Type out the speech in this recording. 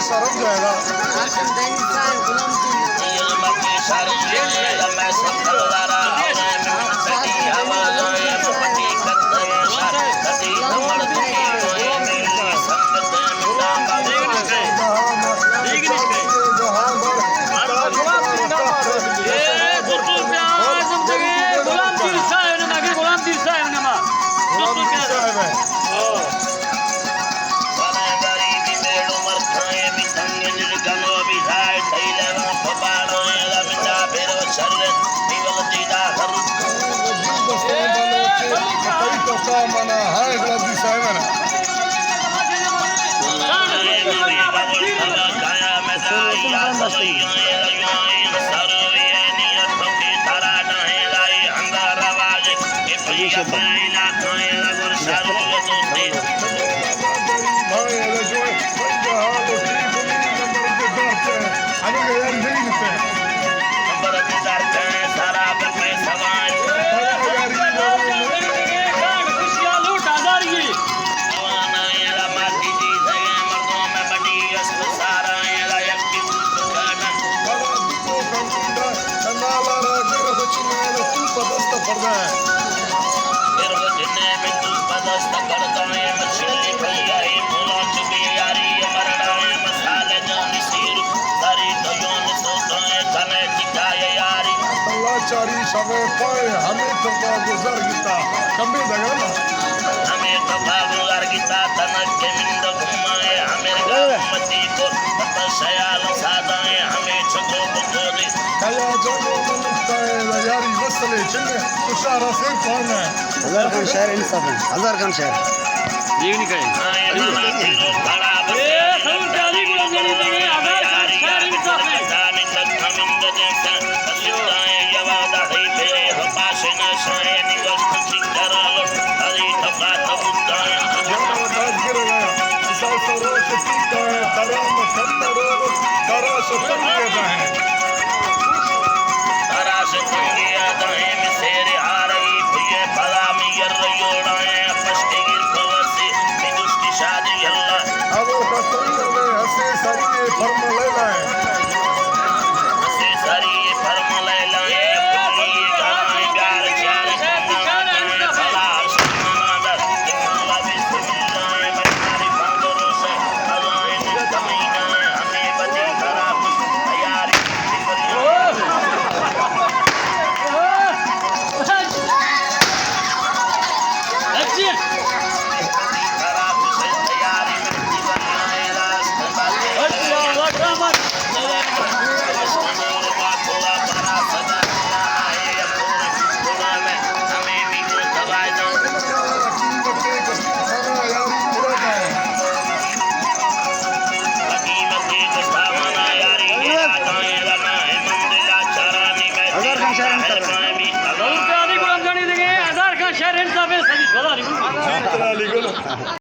सरक जाएगा। mana hai gladi saimana चारी समय पाए हमें तो गुजर गीता कभी दगा ना हमें तो गुजर गीता तनक के मिंद घुमाए हमें गामती को तपस्याल सादाए हमें छको बुकोदे कया जगो बनता है यारी वसले चले तुषारा से कौन है हजार खान शहर इंसाफ है हजार खान शहर ये नहीं कहे बड़ा ए सब जाली को लंगड़ी देंगे हजार खान शहर इंसाफ है शहर इंसाफ है